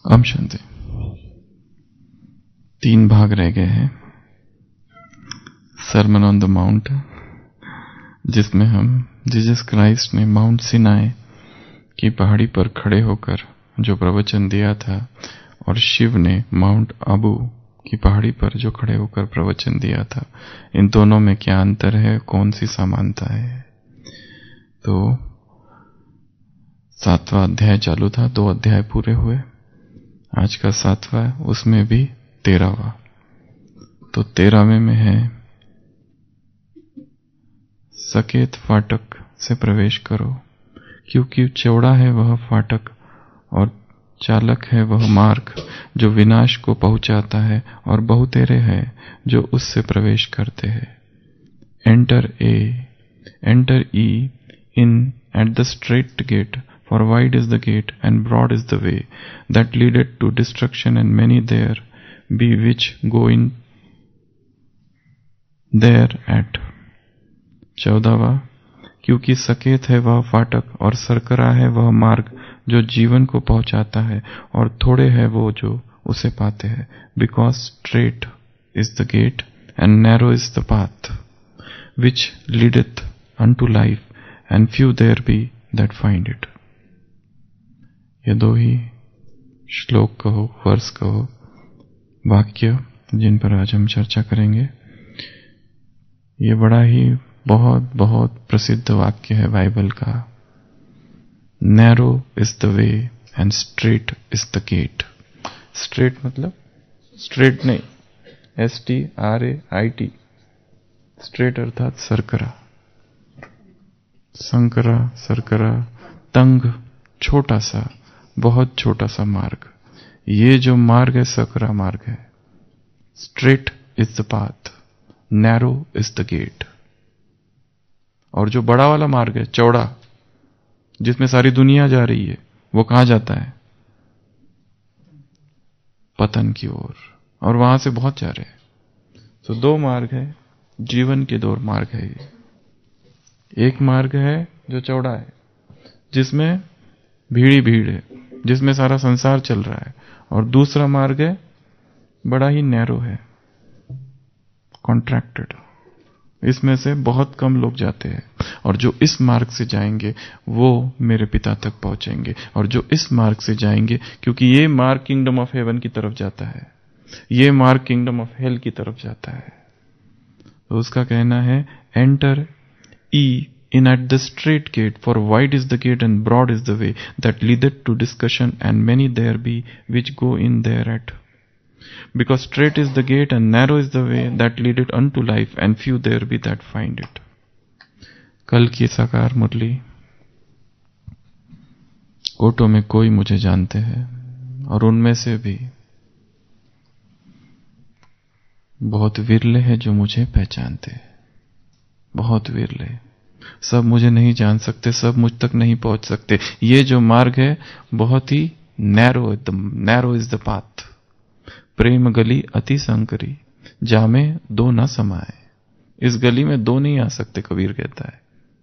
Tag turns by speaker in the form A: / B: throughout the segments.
A: अब शांति। 3 भाग रह गए हैं सरमन ऑन द माउंट, जिसमें हम जीसस क्राइस्ट ने माउंट सिनाई की पहाड़ी पर खड़े होकर जो प्रवचन दिया था और शिव ने माउंट अबू की पहाड़ी पर जो खड़े होकर प्रवचन दिया था, इन दोनों में क्या अंतर है, कौन सी समानता है। तो 7वां अध्याय चालू था, 2 अध्याय पूरे हुए। आज का 7वां, उसमें भी 13वां। तो 13वें में है सकेत फाटक से प्रवेश करो, क्योंकि चौड़ा है वह फाटक और चालक है वह मार्ग जो विनाश को पहुंचाता है, और बहुतेरे हैं जो उससे प्रवेश करते हैं। Enter ye in at the strait gate, for wide is the gate and broad is the way that leadeth to destruction, and many there be which go in thereat। 14वां, क्योंकि सकेत है वह फाटक और सरकरा है वह मार्ग जो जीवन को पहुंचाता है, और थोड़े है वो जो उसे पाते हैं। Because straight is the gate and narrow is the path which leadeth unto life, and few there be that find it। ये 2 ही श्लोक कहो, वर्ष कहो, वाक्य जिन पर आज हम चर्चा करेंगे। ये बड़ा ही बहुत बहुत प्रसिद्ध वाक्य है बाइबल का। Narrow is the way and strait is the gate. Strait मतलब स्ट्रेट नहीं, STRAIT, स्ट्रेट अर्थात सरकरा, संकरा, सरकरा, तंग, छोटा सा, बहुत छोटा सा मार्ग। ये जो मार्ग है सकरा मार्ग है। Strait is the path, narrow is the gate. और जो बड़ा वाला मार्ग है, चौड़ा, जिसमें सारी दुनिया जा रही है, वो कहां जाता है? पतन की ओर, और वहां से बहुत जा रहे हैं। तो 2 मार्ग है, जीवन के 2 मार्ग है ये। एक मार्ग है जो चौड़ा है, जिसमें भीड़ ही भीड़ है, जिसमें सारा संसार चल रहा है। और दूसरा मार्ग है बड़ा ही नैरो है, कॉन्ट्रैक्टेड। इसमें से बहुत कम लोग जाते हैं, और जो इस मार्ग से जाएंगे वो मेरे पिता तक पहुंचेंगे। और जो इस मार्ग से जाएंगे, क्योंकि ये मार्ग किंगडम ऑफ हेवन की तरफ जाता है, ये मार्ग किंगडम ऑफ हेल की तरफ जाता है। तो उसका कहना है enter E in at the straight gate, for wide is the gate and broad is the way that leadeth to discussion, and many there be which go in thereat। Because straight is the gate and narrow is the way that leadeth unto life, and few there be that find it। कल की साकार मुरली। कोटों में कोई मुझे जानते हैं, और उनमें से भी बहुत विरले हैं जो मुझे पहचानते हैं। बहुत विरले। सब मुझे नहीं जान सकते, सब मुझ तक नहीं पहुंच सकते। ये जो मार्ग है बहुत ही नैरो इज द पाथ। प्रेम गली अति संकरी, जामे 2 न समाए। इस गली में 2 नहीं आ सकते, कबीर कहता है।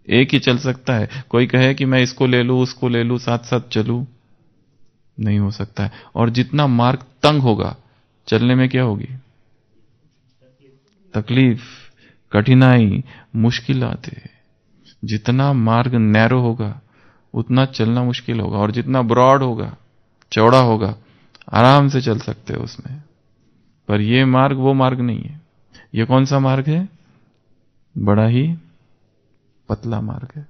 A: एक ही चल सकता है। कोई कहे कि मैं इसको ले लूं, उसको ले लूं, साथ साथ चलूं, नहीं हो सकता है। और जितना मार्ग तंग होगा, चलने में क्या होगी? तकलीफ, कठिनाई, मुश्किल आते हैं। जितना मार्ग नैरो होगा उतना चलना मुश्किल होगा, और जितना ब्रॉड होगा, चौड़ा होगा, आराम से चल सकते हो उसमें। पर ये मार्ग वो मार्ग नहीं है। ये कौन सा मार्ग है? बड़ा ही पतला मार्ग है।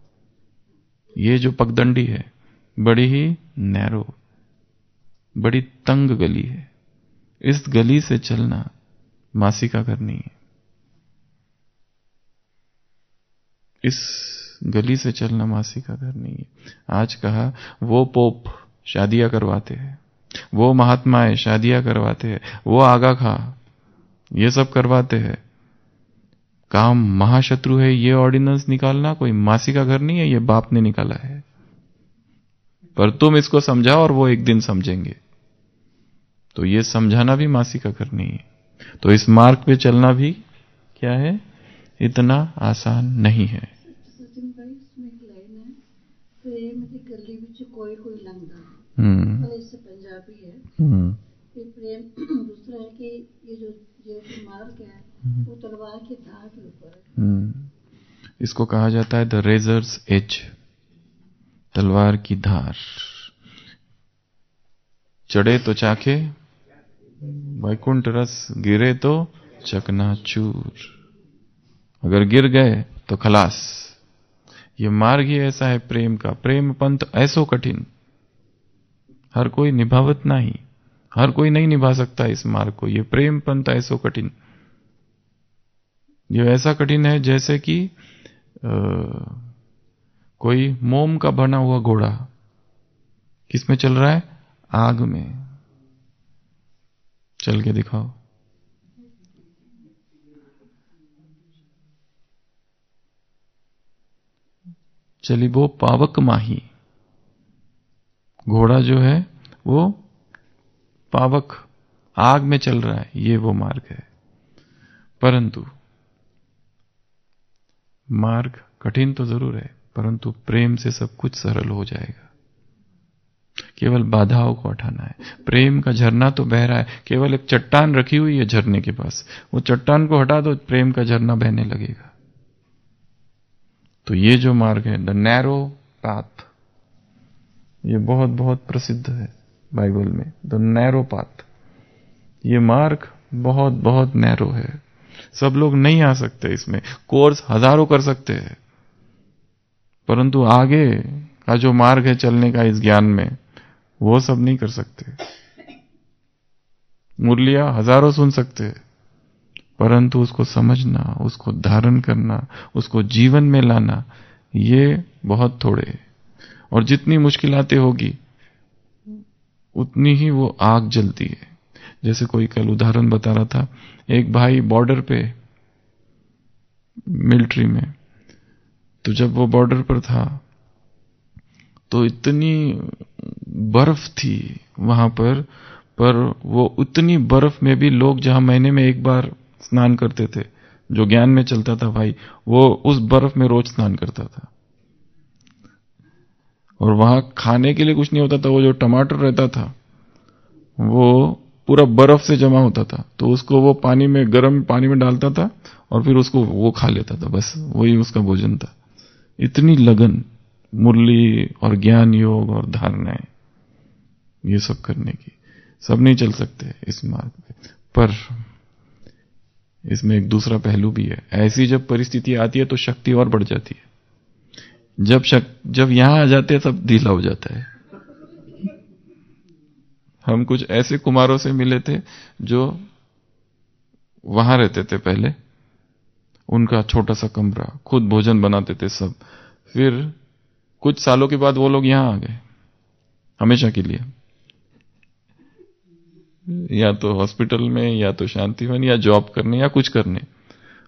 A: ये जो पगडंडी है बड़ी ही नैरो, बड़ी तंग गली है। इस गली से चलना मासी का घर नहीं है। इस गली से चलना मासी का घर नहीं है। आज कहा वो पोप शादियां करवाते हैं, वो महात्माएं शादियां करवाते हैं, वो आगा खा ये सब करवाते हैं। काम महाशत्रु है। ये ऑर्डिनेंस निकालना कोई मासी का घर नहीं है, ये बाप ने निकाला है। पर तुम इसको समझाओ और वो एक दिन समझेंगे। तो ये समझाना भी मासी का घर नहीं है। तो इस मार्ग पे चलना भी क्या है? इतना आसान नहीं है।
B: प्रेम ਦੀ ਗਲੀ ਵਿੱਚ ਕੋਈ ਕੋਈ ਲੰਘਦਾ इससे पंजाबी है। फिर प्रेम दूसरा है कि ये जो मार्ग है वो तलवार की धार के ऊपर है।
A: इसको कहा जाता है द रेजर्स एज, तलवार की धार। चढ़े तो चाखे वैकुंठ रस, गिरे तो चकनाचूर। अगर गिर गए तो खलास। ये मार्ग ही ऐसा है प्रेम का। प्रेम पंथ ऐसो कठिन, हर कोई निभावत नहीं, हर कोई नहीं निभा सकता इस मार्ग को। ये प्रेम पंथ ऐसो कठिन, ये ऐसा कठिन है जैसे कि कोई मोम का बना हुआ घोड़ा किसमें चल रहा है? आग में। चल के दिखाओ। चली वो पावक माही। घोड़ा जो है वो पावक आग में चल रहा है, ये वो मार्ग है। परंतु मार्ग कठिन तो जरूर है, परंतु प्रेम से सब कुछ सरल हो जाएगा। केवल बाधाओं को हटाना है। प्रेम का झरना तो बह रहा है, केवल एक चट्टान रखी हुई है झरने के पास, वो चट्टान को हटा दो, प्रेम का झरना बहने लगेगा। तो ये जो मार्ग है, द नैरो पाथ, ये बहुत बहुत प्रसिद्ध है बाइबल में। द नैरो पाथ, ये मार्ग बहुत बहुत नैरो है। सब लोग नहीं आ सकते इसमें। कोर्स हजारों कर सकते हैं, परंतु आगे का जो मार्ग है चलने का इस ज्ञान में, वो सब नहीं कर सकते। मुरलियां हजारों सुन सकते हैं, परंतु उसको समझना, उसको धारण करना, उसको जीवन में लाना, ये बहुत थोड़े। और जितनी मुश्किलातें होगी उतनी ही वो आग जलती है। जैसे कोई कल उदाहरण बता रहा था, एक भाई बॉर्डर पे मिलिट्री में, तो जब वो बॉर्डर पर था तो इतनी बर्फ थी वहां पर वो उतनी बर्फ में भी लोग जहां महीने में एक बार स्नान करते थे, जो ज्ञान में चलता था भाई, वो उस बर्फ में रोज स्नान करता था। और वहां खाने के लिए कुछ नहीं होता था, वो जो टमाटर रहता था वो पूरा बर्फ से जमा होता था, तो उसको वो पानी में, गर्म पानी में डालता था और फिर उसको वो खा लेता था, बस वही उसका भोजन था। इतनी लगन मुरली और ज्ञान योग और धारणाएं ये सब करने की। सब नहीं चल सकते इस मार्ग पे, पर इसमें एक दूसरा पहलू भी है। ऐसी जब परिस्थिति आती है तो शक्ति और बढ़ जाती है। जब यहां आ जाते हैं सब ढीला हो जाता है। हम कुछ ऐसे कुमारों से मिले थे जो वहां रहते थे पहले, उनका छोटा सा कमरा, खुद भोजन बनाते थे सब। फिर कुछ सालों के बाद वो लोग यहां आ गए हमेशा के लिए, या तो हॉस्पिटल में, या तो शांतिवन, या जॉब करने, या कुछ करने।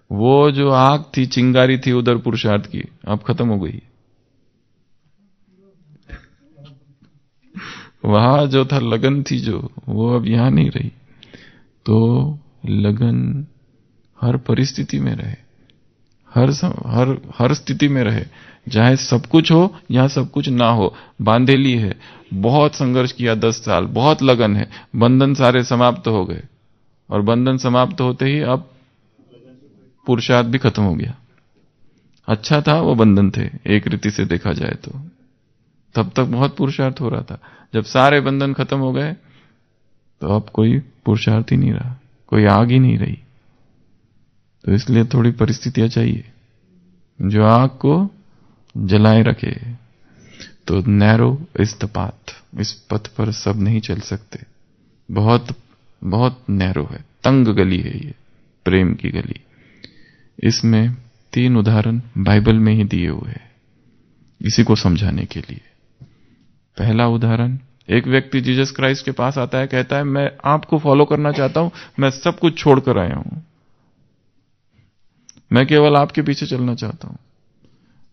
A: वो जो आग थी, चिंगारी थी उधर पुरुषार्थ की, अब खत्म हो गई। वहां जो था लगन थी जो, वो अब यहां नहीं रही। तो लगन हर परिस्थिति में रहे, हर स्थिति में रहे, चाहे सब कुछ हो या सब कुछ ना हो। बांधेली है, बहुत संघर्ष किया 10 साल, बहुत लगन है, बंधन सारे समाप्त हो गए, और बंधन समाप्त होते ही अब पुरुषार्थ भी खत्म हो गया। अच्छा था वो बंधन थे एक रीति से देखा जाए तो, तब तक बहुत पुरुषार्थ हो रहा था। जब सारे बंधन खत्म हो गए तो अब कोई पुरुषार्थ ही नहीं रहा, कोई आग ही नहीं रही। तो इसलिए थोड़ी परिस्थितियां चाहिए जो आग को जलाए रखे। तो नैरो इज द पाथ, इस पथ पर सब नहीं चल सकते, बहुत बहुत नैरो है, तंग गली है ये, प्रेम की गली। इसमें 3 उदाहरण बाइबल में ही दिए हुए हैं इसी को समझाने के लिए। पहला उदाहरण, एक व्यक्ति जीसस क्राइस्ट के पास आता है, कहता है मैं आपको फॉलो करना चाहता हूं, मैं सब कुछ छोड़कर आया हूं, मैं केवल आपके पीछे चलना चाहता हूं।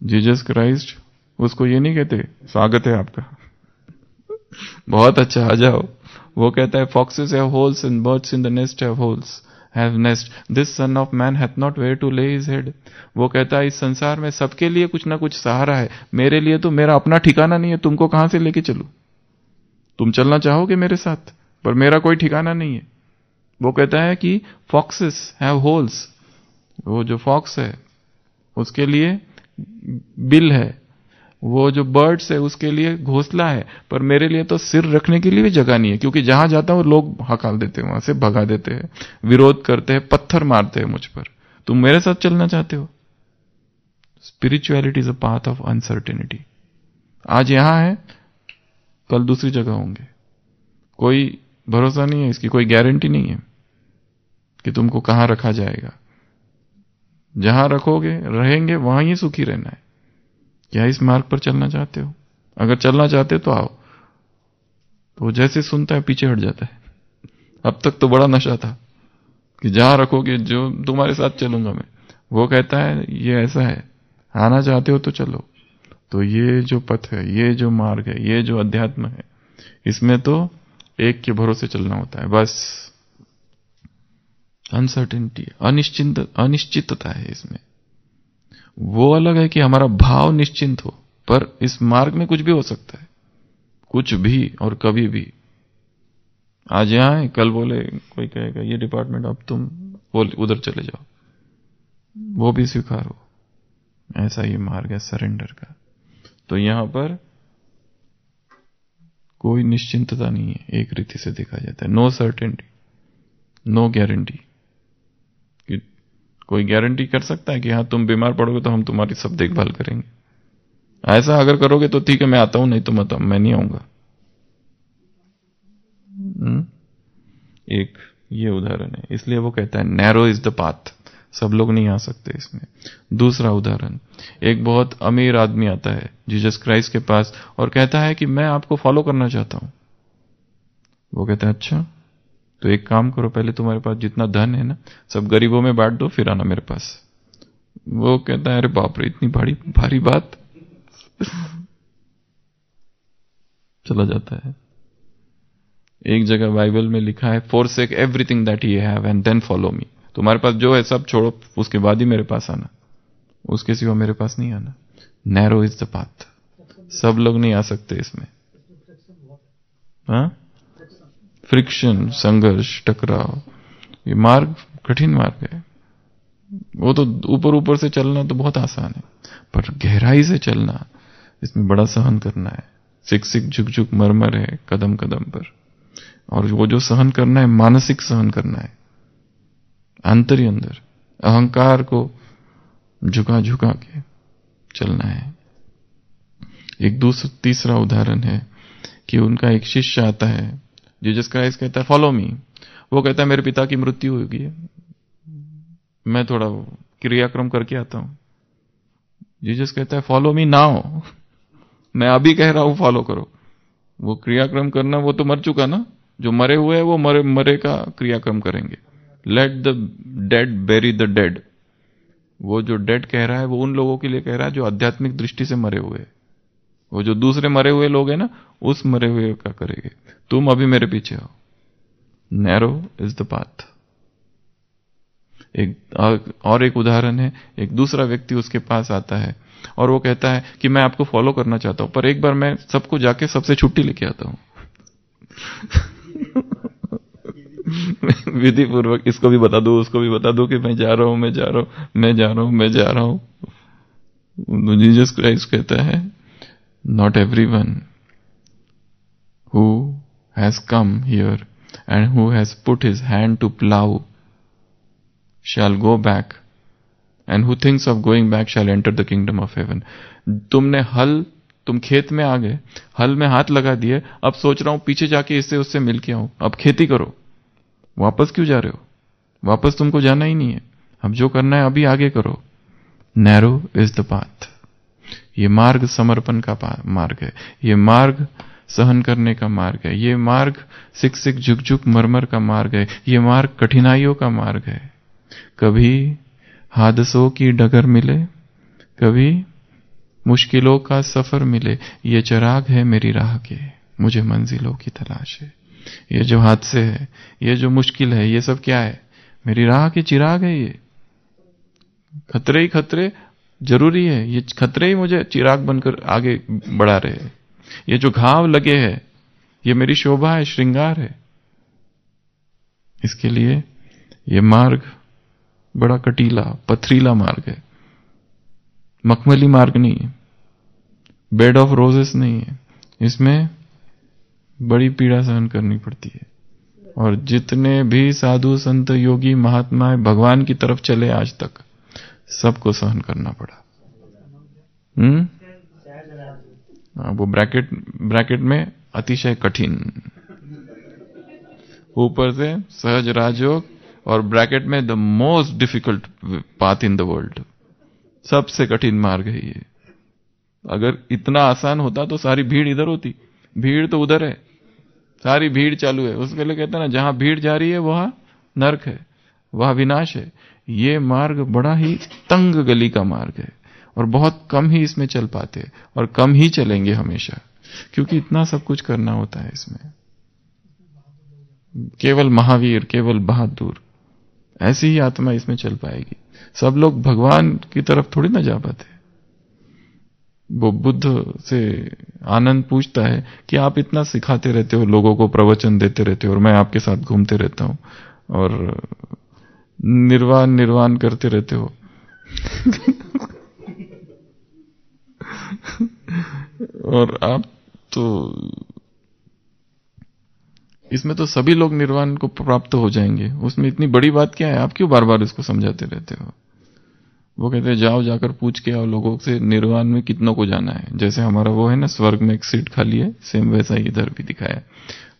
A: जीसस क्राइस्ट उसको ये नहीं कहते स्वागत है आपका, बहुत अच्छा, आ जाओ। वो कहता है foxes have holes and birds in the nest have holes have nest, this son of man hath not where to lay his head. वो कहता है इस संसार में सबके लिए कुछ ना कुछ सहारा है, मेरे लिए तो मेरा अपना ठिकाना नहीं है, तुमको कहां से लेके चलूं? तुम चलना चाहोगे मेरे साथ, पर मेरा कोई ठिकाना नहीं है। वो कहता है कि फॉक्सेस हैव होल्स, वो जो फॉक्स है उसके लिए बिल है, वो जो बर्ड्स है उसके लिए घोंसला है, पर मेरे लिए तो सिर रखने के लिए भी जगह नहीं है, क्योंकि जहां जाता हूं लोग हकाल देते हैं, वहां से भगा देते हैं, विरोध करते हैं, पत्थर मारते हैं मुझ पर। तुम मेरे साथ चलना चाहते हो? Spirituality is a path of uncertainty. आज यहां है, कल दूसरी जगह होंगे, कोई भरोसा नहीं है इसकी, कोई गारंटी नहीं है कि तुमको कहां रखा जाएगा। जहां रखोगे रहेंगे, वहां ही सुखी रहना है। क्या इस मार्ग पर चलना चाहते हो? अगर चलना चाहते हो तो आओ। तो वो जैसे सुनता है पीछे हट जाता है। अब तक तो बड़ा नशा था कि जहां रखोगे, जो तुम्हारे साथ चलूंगा मैं। वो कहता है ये ऐसा है, आना चाहते हो तो चलो। तो ये जो पथ है, ये जो मार्ग है, ये जो अध्यात्म है, इसमें तो एक के भरोसे चलना होता है बस। अनसर्टेनिटी, अनिश्चितता है इसमें। वो अलग है कि हमारा भाव निश्चिंत हो, पर इस मार्ग में कुछ भी हो सकता है, कुछ भी और कभी भी। आज यहां है, कल बोले कोई कहेगा ये डिपार्टमेंट, अब तुम बोल उधर चले जाओ, वो भी स्वीकारो। ऐसा ये मार्ग है सरेंडर का। तो यहां पर कोई निश्चिंतता नहीं है, एक रीति से देखा जाता है। No certainty, no guarantee. कोई गारंटी कर सकता है कि हाँ तुम बीमार पड़ोगे तो हम तुम्हारी सब देखभाल करेंगे? ऐसा अगर करोगे तो ठीक है, मैं आता हूं, नहीं तो मत, मैं नहीं आऊंगा। एक ये उदाहरण है। इसलिए वो कहता है नैरो इज द पाथ, सब लोग नहीं आ सकते इसमें। दूसरा उदाहरण, एक बहुत अमीर आदमी आता है जीसस क्राइस्ट के पास और कहता है कि मैं आपको फॉलो करना चाहता हूं। वो कहता है अच्छा, तो एक काम करो, पहले तुम्हारे पास जितना धन है ना सब गरीबों में बांट दो, फिर आना मेरे पास। वो कहता है अरे बाप रे, इतनी भारी बात। चला जाता है। एक जगह बाइबल में लिखा है forsake everything that ye have and then follow me। तुम्हारे पास जो है सब छोड़ो, उसके बाद ही मेरे पास आना, उसके सिवा मेरे पास नहीं आना। नैरो इज द पाथ, सब लोग नहीं आ सकते इसमें। हाँ, फ्रिक्शन, संघर्ष, टकराव, ये मार्ग कठिन मार्ग है। वो तो ऊपर ऊपर से चलना तो बहुत आसान है, पर गहराई से चलना, इसमें बड़ा सहन करना है। सिक सिक झुक झुक मरमर है कदम कदम पर। और वो जो सहन करना है, मानसिक सहन करना है, आंतरिक अंदर अहंकार को झुका झुका के चलना है। एक तीसरा उदाहरण है कि उनका एक शिष्य आता है, जीसस क्राइस्ट कहता है फॉलो मी। वो कहता है मेरे पिता की मृत्यु हो गई है, मैं थोड़ा क्रियाक्रम करके आता हूं। जीसस कहता है फॉलो मी नाउ, मैं अभी कह रहा हूं फॉलो करो। वो क्रियाक्रम करना, वो तो मर चुका ना, जो मरे हुए हैं वो मरे का क्रियाक्रम करेंगे। Let the dead bury the dead. वो जो डेड कह रहा है वो उन लोगों के लिए कह रहा है जो आध्यात्मिक दृष्टि से मरे हुए हैं। वो जो दूसरे मरे हुए लोग हैं ना, उस मरे हुए का करेंगे। तुम अभी मेरे पीछे आओ। Narrow is the path. एक उदाहरण है, एक दूसरा व्यक्ति उसके पास आता है और वो कहता है कि मैं आपको फॉलो करना चाहता हूं, पर एक बार मैं सबको जाके सबसे छुट्टी लेके आता हूं। विधि पूर्वक इसको भी बता दो, उसको भी बता दो कि मैं जा रहा हूं, मैं जा रहा हूं, मैं जा रहा हूं, मैं जा रहा हूं। जीसस क्राइस्ट कहता है not everyone who has come here and who has put his hand to plough shall go back, and who thinks of going back shall enter the kingdom of heaven। तुम खेत में आ गए, हल में हाथ लगा दिए, अब सोच रहा हूं पीछे जाके इससे उससे मिल के आऊं। अब खेती करो, वापस क्यों जा रहे हो? वापस तुमको जाना ही नहीं है, अब जो करना है अभी आगे करो। Narrow is the path. ये मार्ग समर्पण का मार्ग है, ये मार्ग सहन करने का मार्ग है, ये मार्ग सिक सिक झुक झुक मरमर का मार्ग है, ये मार्ग कठिनाइयों का मार्ग है। कभी हादसों की डगर मिले, कभी मुश्किलों का सफर मिले, ये चिराग है मेरी राह के, मुझे मंजिलों की तलाश है। ये जो हादसे है, ये जो मुश्किल है, ये सब क्या है? मेरी राह के चिराग है। ये खतरे ही खतरे जरूरी है, ये खतरे ही मुझे चिराग बनकर आगे बढ़ा रहे हैं। ये जो घाव लगे हैं, ये मेरी शोभा है, श्रृंगार है। इसके लिए ये मार्ग बड़ा कटीला, पथरीला मार्ग है, मखमली मार्ग नहीं है, बेड ऑफ रोजेस नहीं है। इसमें बड़ी पीड़ा सहन करनी पड़ती है। और जितने भी साधु संत योगी महात्माएं भगवान की तरफ चले आज तक, सबको सहन करना पड़ा। वो ब्रैकेट में अतिशय कठिन, ऊपर से सहज राजयोग, और ब्रैकेट में the most difficult path in the world. सबसे कठिन मार्ग है ये। अगर इतना आसान होता तो सारी भीड़ इधर होती, भीड़ तो उधर है, सारी भीड़ चालू है। उसके लिए कहते हैं ना, जहां भीड़ जा रही है वहां नरक है, वहां विनाश है। ये मार्ग बड़ा ही तंग गली का मार्ग है, और बहुत कम ही इसमें चल पाते, और कम ही चलेंगे हमेशा, क्योंकि इतना सब कुछ करना होता है इसमें। केवल महावीर, केवल बहादुर, ऐसी ही आत्मा इसमें चल पाएगी। सब लोग भगवान की तरफ थोड़ी ना जा पाते। वो बुद्ध से आनंद पूछता है कि आप इतना सिखाते रहते हो, लोगों को प्रवचन देते रहते हो, और मैं आपके साथ घूमते रहता हूं, और निर्वाण करते रहते हो। और आप तो इसमें तो सभी लोग निर्वाण को प्राप्त हो जाएंगे, उसमें इतनी बड़ी बात क्या है, आप क्यों बार बार इसको समझाते रहते हो? वो कहते हैं जाओ, जाकर पूछ के आओ लोगों से निर्वाण में कितनों को जाना है। जैसे हमारा वो है ना, स्वर्ग में एक सीट खाली है, सेम वैसा ही इधर भी दिखाया।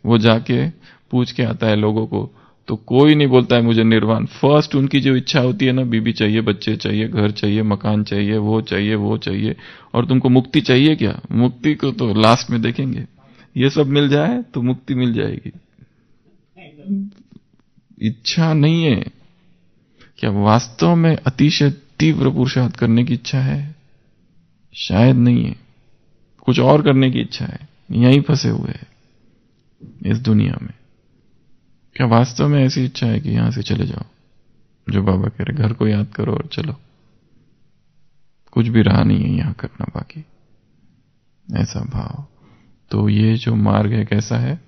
A: वो जाके पूछ के आता है लोगों को, तो कोई नहीं बोलता है मुझे निर्वाण। फर्स्ट उनकी जो इच्छा होती है ना, बीबी चाहिए, बच्चे चाहिए, घर चाहिए, मकान चाहिए, वो चाहिए, वो चाहिए। और तुमको मुक्ति चाहिए क्या? मुक्ति को तो लास्ट में देखेंगे। ये सब मिल जाए तो मुक्ति मिल जाएगी। इच्छा नहीं है क्या? वास्तव में अतिशय तीव्र पुरुषार्थ करने की इच्छा है? शायद नहीं है, कुछ और करने की इच्छा है। यहीं फंसे हुए हैं इस दुनिया में। क्या वास्तव में ऐसी इच्छा है कि यहां से चले जाओ, जो बाबा कह रहे, घर को याद करो और चलो, कुछ भी रहा नहीं है यहां करना बाकी, ऐसा भाव? तो ये जो मार्ग है कैसा है?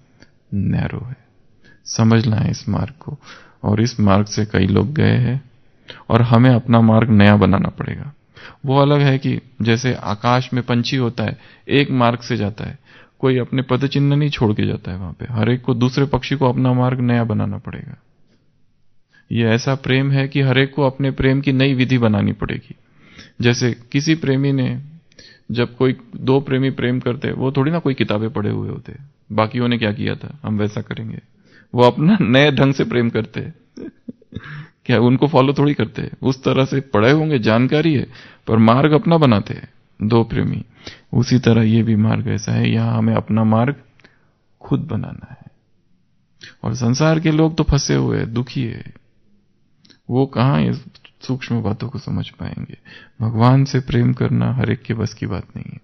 A: नैरो है। समझना है इस मार्ग को, और इस मार्ग से कई लोग गए हैं, और हमें अपना मार्ग नया बनाना पड़ेगा। वो अलग है कि जैसे आकाश में पंछी होता है, एक मार्ग से जाता है, कोई अपने पद चिन्ह नहीं छोड़ के जाता है वहां पे। हर एक को, दूसरे पक्षी को अपना मार्ग नया बनाना पड़ेगा। ये ऐसा प्रेम है कि हर एक को अपने प्रेम की नई विधि बनानी पड़ेगी। जैसे किसी प्रेमी ने, जब कोई दो प्रेमी प्रेम करते, वो थोड़ी ना कोई किताबें पढ़े हुए होते, बाकियों ने क्या किया था हम वैसा करेंगे। वो अपना नए ढंग से प्रेम करते हैं। क्या उनको फॉलो थोड़ी करते हैं, उस तरह से पढ़े होंगे, जानकारी है, पर मार्ग अपना बनाते हैं दो प्रेमी। उसी तरह ये भी मार्ग ऐसा है, यहां हमें अपना मार्ग खुद बनाना है। और संसार के लोग तो फंसे हुए हैं, दुखी है, वो कहां इस सूक्ष्म बातों को समझ पाएंगे। भगवान से प्रेम करना हर एक के बस की बात नहीं है,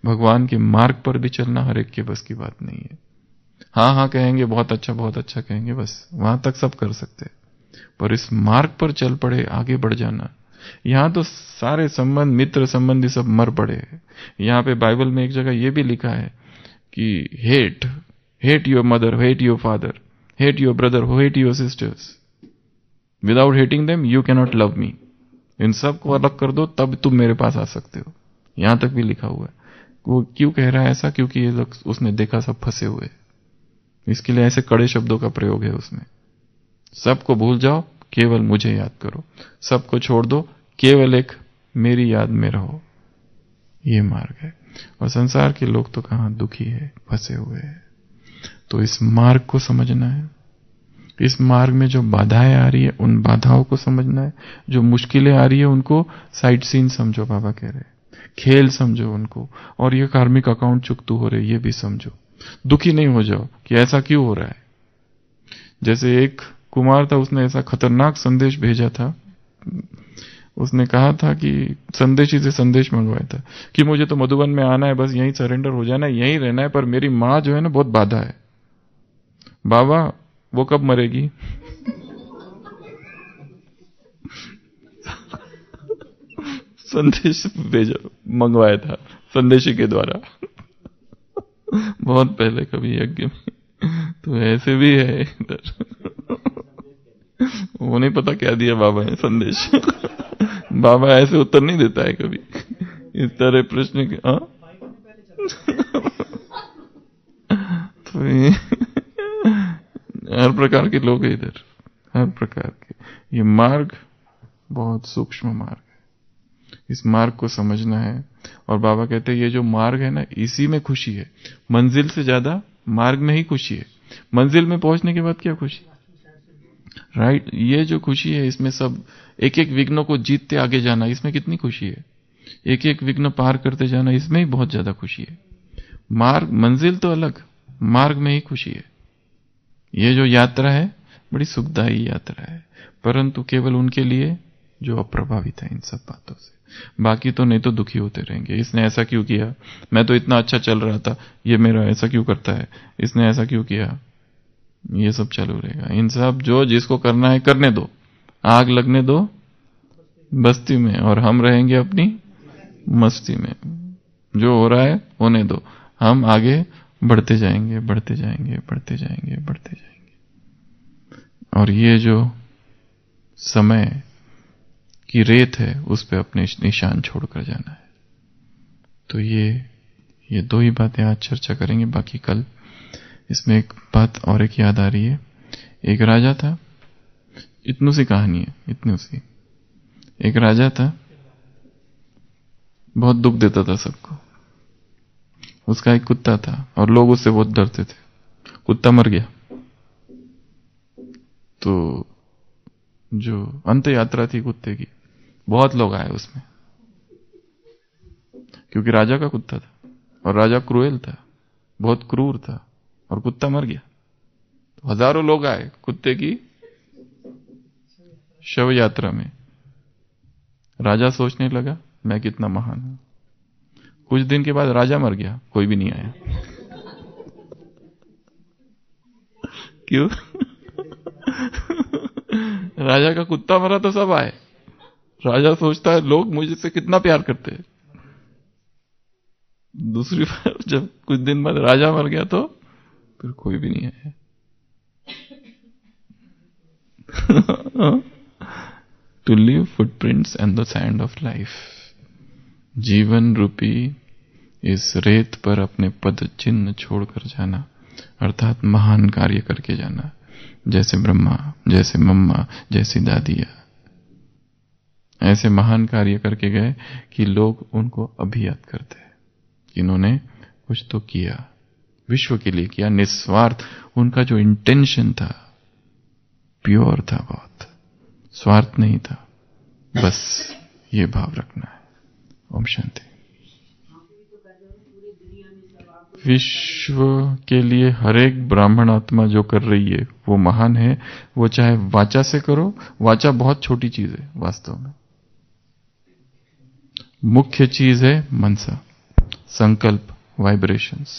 A: भगवान के मार्ग पर भी चलना हर एक के बस की बात नहीं है। हाँ हाँ कहेंगे, बहुत अच्छा कहेंगे, बस वहां तक सब कर सकते हैं, पर इस मार्ग पर चल पड़े, आगे बढ़ जाना। यहां तो सारे संबंध, मित्र संबंधी सब मर पड़े। यहां पे बाइबल में एक जगह यह भी लिखा है कि hate your mother, hate your father, hate your brother, hate your sisters, without hating them you can not love me. इन सब को अलग कर दो, तब तुम मेरे पास आ सकते हो। यहां तक भी लिखा हुआ है। वो क्यों कह रहा है ऐसा? क्योंकि ये लोग, उसने देखा सब फंसे हुए, इसके लिए ऐसे कड़े शब्दों का प्रयोग है उसमें। सबको भूल जाओ, केवल मुझे याद करो, सबको छोड़ दो, केवल एक मेरी याद में रहो। ये मार्ग है। और संसार के लोग तो कहां, दुखी है, फंसे हुए हैं। तो इस मार्ग को समझना है। इस मार्ग में जो बाधाएं आ रही है, उन बाधाओं को समझना है। जो मुश्किलें आ रही है, उनको साइड सीन समझो, बाबा कह रहे, खेल समझो उनको। और ये कार्मिक अकाउंट चुकतू हो रहे, ये भी समझो। दुखी नहीं हो जाओ कि ऐसा क्यों हो रहा है। जैसे एक कुमार था, उसने ऐसा खतरनाक संदेश भेजा था। उसने कहा था कि संदेशी से संदेश मंगवाया था कि मुझे तो मधुबन में आना है, बस यहीं सरेंडर हो जाना है, यहीं रहना है, पर मेरी मां जो है ना बहुत बाधा है। बाबा वो कब मरेगी? संदेश भेजा, मंगवाया था संदेशी के द्वारा। बहुत पहले कभी यज्ञ में। तो ऐसे भी है इधर। वो नहीं पता क्या दिया बाबा ने संदेश। बाबा ऐसे उत्तर नहीं देता है कभी इस तरह प्रश्न के। तो हर प्रकार के लोग हैं इधर, हर प्रकार के। ये मार्ग बहुत सूक्ष्म मार्ग है, इस मार्ग को समझना है। और बाबा कहते हैं ये जो मार्ग है ना, इसी में खुशी है। मंजिल से ज्यादा मार्ग में ही खुशी है। मंजिल में पहुंचने के बाद क्या खुशी, राइट? ये जो खुशी है इसमें सब एक एक विघ्नों को जीतते आगे जाना, इसमें कितनी खुशी है। एक एक विघ्न पार करते जाना, इसमें ही बहुत ज्यादा खुशी है। मार्ग, मंजिल तो अलग, मार्ग में ही खुशी है। ये जो यात्रा है बड़ी सुखदायी यात्रा है, परंतु केवल उनके लिए जो अप्रभावित है इन सब बातों से। बाकी तो नहीं तो दुखी होते रहेंगे। इसने ऐसा क्यों किया, मैं तो इतना अच्छा चल रहा था, ये मेरा ऐसा क्यों करता है, इसने ऐसा क्यों किया, ये सब चालू रहेगा। इन सब जो जिसको करना है करने दो, आग लगने दो बस्ती में, और हम रहेंगे अपनी मस्ती में। जो हो रहा है होने दो, हम आगे बढ़ते जाएंगे, बढ़ते जाएंगे, बढ़ते जाएंगे, बढ़ते जाएंगे। और ये जो समय की रेत है उस पे अपने निशान छोड़कर जाना है। तो ये दो ही बातें आज चर्चा करेंगे, बाकी कल। इसमें एक बात और एक याद आ रही है। एक राजा था, इतनू सी कहानी है, इतनू सी। एक राजा था, बहुत दुख देता था सबको। उसका एक कुत्ता था और लोग उससे बहुत डरते थे। कुत्ता मर गया तो जो अंत यात्रा थी कुत्ते की, बहुत लोग आए उसमें, क्योंकि राजा का कुत्ता था और राजा क्रूएल था, बहुत क्रूर था, और कुत्ता मर गया। तो हजारों लोग आए कुत्ते की शव यात्रा में। राजा सोचने लगा मैं कितना महान हूं। कुछ दिन के बाद राजा मर गया, कोई भी नहीं आया। क्यों? राजा का कुत्ता मरा तो सब आए। राजा सोचता है लोग मुझसे कितना प्यार करते हैं। दूसरी बार जब कुछ दिन बाद राजा मर गया तो फिर कोई भी नहीं आया। To leave footprints and the sand of life. जीवन रूपी इस रेत पर अपने पद चिन्ह छोड़कर जाना, अर्थात महान कार्य करके जाना। जैसे ब्रह्मा, जैसे मम्मा, जैसी दादिया ऐसे महान कार्य करके गए कि लोग उनको अभी याद करते हैं कि इन्होंने कुछ तो किया, विश्व के लिए किया, निस्वार्थ। उनका जो इंटेंशन था प्योर था, बहुत स्वार्थ नहीं था। बस ये भाव रखना है। ओम शांति। विश्व के लिए हर एक ब्राह्मण आत्मा जो कर रही है वो महान है। वो चाहे वाचा से करो, वाचा बहुत छोटी चीज है वास्तव में। मुख्य चीज है मनसा, संकल्प, वाइब्रेशंस।